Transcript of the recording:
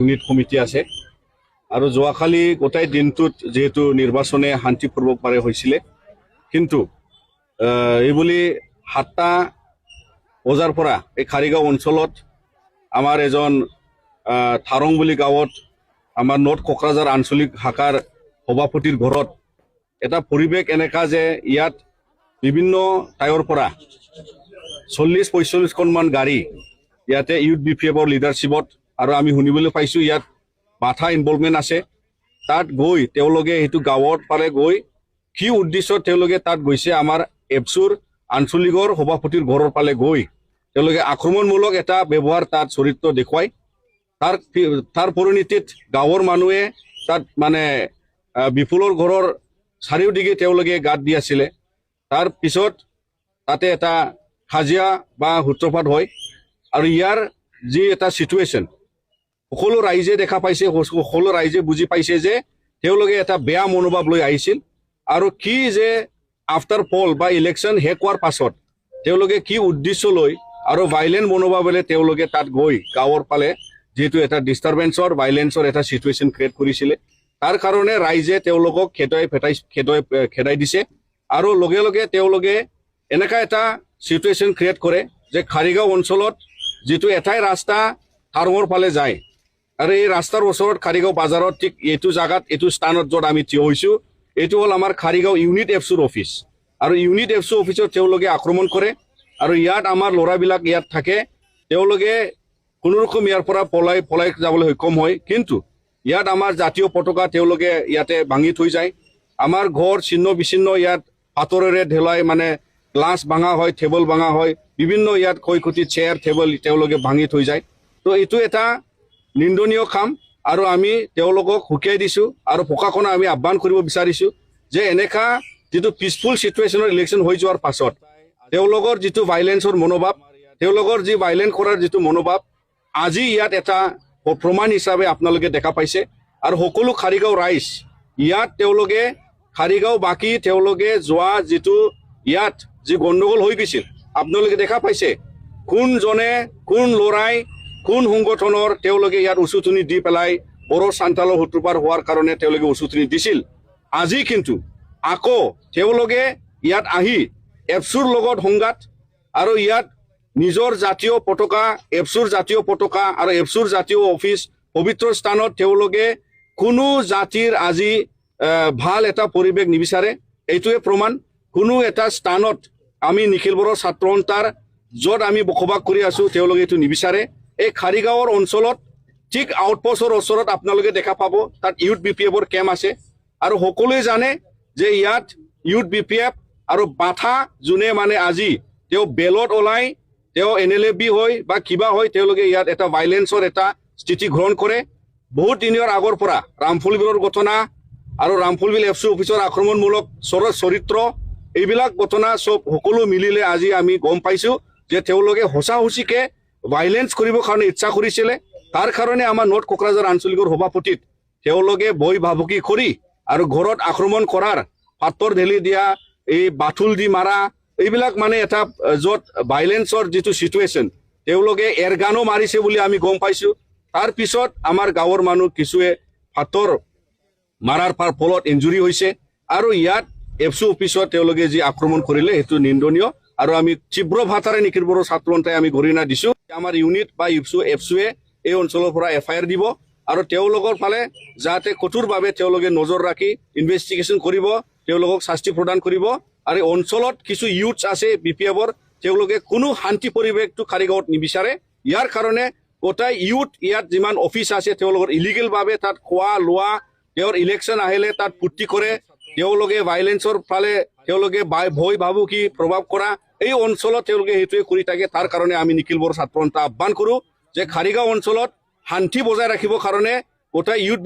unit committee আছে আৰু যোৱাকালি গোটাই দিনটোত যেহেতু নিৰ্বাচনে শান্তিপূৰ্বকভাৱে হৈছিলে কিন্তু এইবুলি 7টা বজাৰ পৰা এই খাৰিগাঁও অঞ্চলত আমাৰ এজন থাৰং বুলি গাঁৱত আমাৰ নৰ্থ কোকৰাঝাৰ আঞ্চলিক শাখাৰ সভাপতিৰ ঘৰত এটা পৰিৱেশ এনেকা যে ইয়াত বিভিন্ন ঠাইৰ পৰা 40-45খনমান গাড়ী ইয়াতে ইউথ বিপিএফৰ লিডাৰশ্বিপত আৰু আমি শুনিবলৈ পাইছোঁ ইয়াত বাধা ইনভলভমেণ্ট আছে তাত গৈ তেওঁলোকে সেইটো গাঁৱৰ পাৰে গৈ কি উদ্দেশ্যত তেওঁলোকে তাত গৈছে আমাৰ এপছুৰ আঞ্চলিকৰ সভাপতিৰ ঘৰৰ পালে গৈ তেওঁলোকে আক্ৰমণমূলক এটা ব্যৱহাৰ তাত চৰিত্ৰ দেখুৱাই তাৰ পৰিণতিত গাঁৱৰ মানুহে তাত মানে বিপুলৰ ঘৰৰ চাৰিওদিকে তেওঁলোকে গাঁত দি আছিলে তাৰ পিছত তাতে এটা কাজিয়া বা সূত্ৰপাত হয় আৰু ইয়াৰ যি এটা সিচুৱেশ্যন সকলো ৰাইজে দেখা পাইছে সকলো ৰাইজে বুজি পাইছে যে তেওঁলোকে এটা বেয়া মনোভাৱ লৈ আহিছিল আৰু কি যে আফটাৰ পল বা ইলেকশ্যন শেষ হোৱাৰ পাছত তেওঁলোকে কি উদ্দেশ্য লৈ আৰু ভাইলেণ্ট মনোভাৱেৰে তেওঁলোকে তাত গৈ গাঁৱৰ ফালে যেহেতু এটা ডিষ্টাৰবেন্সৰ ভাইলেন্সৰ এটা সিচুৱেশ্যন ক্ৰিয়েট কৰিছিলে তাৰ কাৰণে ৰাইজে তেওঁলোকক খেদাই দিছে আৰু লগে লগে তেওঁলোকে এনেকা এটা সিচুৱেশ্যন ক্ৰিয়েট কৰে যে খাৰিগাঁও অঞ্চলত যেটো এটাই ৰাস্তা থাৰঙৰ ফালে যায় আৰু এই ৰাস্তাৰ ওচৰত খাৰিগাঁও বাজাৰত ঠিক এইটো জায়গাত এইটো স্থানত য'ত আমি থিয় হৈছোঁ এইটো হ'ল আমাৰ খাৰিগাঁও ইউনিট এফছুৰ অফিচ আৰু ইউনিট এফছুৰ অফিচত তেওঁলোকে আক্ৰমণ কৰে আৰু ইয়াত আমাৰ ল'ৰাবিলাক ইয়াত থাকে তেওঁলোকে কোনোৰকম ইয়াৰ পৰা পলাই যাবলৈ সক্ষম হয় কিন্তু ইয়াত আমাৰ জাতীয় পতাকা তেওঁলোকে ইয়াতে ভাঙি থৈ যায় আমাৰ ঘৰ ছিন্ন বিচ্ছিন্ন ইয়াত পাথৰেৰে ঢেলাই মানে গ্লাছ ভাঙা হয় টেবুল ভাঙা হয় বিভিন্ন ইয়াত ক্ষয়ক্ষতি চেয়াৰ টেবুল তেওঁলোকে ভাঙি থৈ যায় তো এইটো এটা নিন্দনীয় কাম আৰু আমি তেওঁলোকক হুকিয়াই দিছোঁ আৰু প্ৰশাসনক আমি আহ্বান কৰিব বিচাৰিছোঁ যে এনেকা যিটো পিছফুল সিচুৱেশ্যনৰ ইলেকশ্যন হৈ যোৱাৰ পাছত তেওঁলোকৰ যিটো ভাইলেন্সৰ মনোভাৱ তেওঁলোকৰ যি ভাইলেন্ট কৰাৰ যিটো মনোভাৱ আজি ইয়াত এটা প্ৰমাণ হিচাপে আপোনালোকে দেখা পাইছে আৰু সকলো খাৰিগাঁও ৰাইজ ইয়াত তেওঁলোকে খাৰিগাঁও বাকী তেওঁলোকে যোৱা যিটো ইয়াত যি গণ্ডগোল হৈ গৈছিল আপোনালোকে দেখা পাইছে কোনজনে কোন ল'ৰাই কোন সংগঠনৰ তেওঁলোকে ইয়াত উচুটনি দি পেলাই বড়ো চান্তালৰ সূত্ৰপাত হোৱাৰ কাৰণে তেওঁলোকে উচুটনি দিছিল আজি কিন্তু আকৌ তেওঁলোকে ইয়াত আহি এপছুৰ লগত সংঘাত আৰু ইয়াত নিজৰ জাতীয় পতাকা এপছুৰ জাতীয় পতাকা আৰু এপছুৰ জাতীয় অফিচ পবিত্ৰ স্থানত তেওঁলোকে কোনো জাতিৰ আজি ভাল এটা পৰিৱেশ নিবিচাৰে এইটোৱে প্ৰমাণ কোনো এটা স্থানত আমি নিখিল বড়ো ছাত্ৰ সন্থাৰ য'ত আমি বসবাস কৰি আছোঁ তেওঁলোকে এইটো নিবিচাৰে এই খাৰিগাঁৱৰ অঞ্চলত ঠিক আউটপোষ্টৰ ওচৰত আপোনালোকে দেখা পাব তাত ইউথ বিপিএফৰ কেম্প আছে আৰু সকলোৱে জানে যে ইয়াত ইউথ বিপিএফ আৰু বাধা যোনে মানে আজি তেওঁ বেলত ওলাই তেওঁ NLFB হয় বা কিবা হয় তেওঁলোকে ইয়াত এটা ভাইলেন্সৰ এটা স্থিতি গ্ৰহণ কৰে বহুত দিনৰ আগৰ পৰা ৰামফুলবিলৰ ঘটনা আৰু ৰামফুলবিল এফচি অফিচৰ আক্ৰমণমূলক চৰিত্ৰ এইবিলাক ঘটনা সব সকলো মিলিলে আজি আমি গম পাইছোঁ যে তেওঁলোকে সঁচাসঁচিকে ভাইলেন্স কৰিবৰ কাৰণে ইচ্ছা কৰিছিলে তাৰ কাৰণে আমাৰ নৰ্থ কোকৰাঝাৰ আঞ্চলিকৰ সভাপতিত তেওঁলোকে ভয় ভাবুকি কৰি আৰু ঘৰত আক্ৰমণ কৰাৰ পাথৰ ঢেলি দিয়া এই বাথুল দি মাৰা এইবিলাক মানে এটা য'ত ভাইলেন্সৰ যিটো সিচুৱেশ্যন তেওঁলোকে এৰগানো মাৰিছে বুলি আমি গম পাইছোঁ তাৰ পিছত আমাৰ গাঁৱৰ মানুহ কিছুৱে পাথৰ মাৰাৰ ফলত ইঞ্জুৰি হৈছে আৰু ইয়াত এফচি অফিচত তেওঁলোকে যি আক্ৰমণ কৰিলে সেইটো নিন্দনীয় আৰু আমি তীব্ৰ ভাষাৰে নিখিল বড়ো ছাত্ৰ সন্থাই আমি গৰিহণা দিছোঁ আমাৰ ইউনিট বা এফচুৱে এই অঞ্চলৰ পৰা FIR দিব আৰু তেওঁলোকৰ ফালে যাতে কঠোৰভাৱে তেওঁলোকে নজৰ ৰাখি ইনভেষ্টিগেশ্যন কৰিব তেওঁলোকক শাস্তি প্ৰদান কৰিব আৰু অঞ্চলত কিছু ইউথছ আছে বিপিএফৰ তেওঁলোকে কোনো শান্তি পৰিৱেশটো খাৰিগাঁৱত নিবিচাৰে ইয়াৰ কাৰণে গোটাই ইউথ ইয়াত যিমান অফিচ আছে তেওঁলোকৰ ইলিগেলভাৱে তাত খোৱা লোৱা তেওঁৰ ইলেকশ্যন আহিলে তাত পূৰ্তি কৰে তেওঁলোকে ভাইলেন্সৰ ফালে তেওঁলোকে ভয় ভাবুকি প্ৰভাৱ কৰা এই অঞ্চলত তেওঁলোকে সেইটোৱে কৰি থাকে তাৰ কাৰণে আমি নিখিল বড়ো ছাত্ৰ সন্থা আহ্বান কৰোঁ যে খাৰিগাঁও অঞ্চলত শান্তি বজাই ৰাখিবৰ কাৰণে গোটাই ইউথ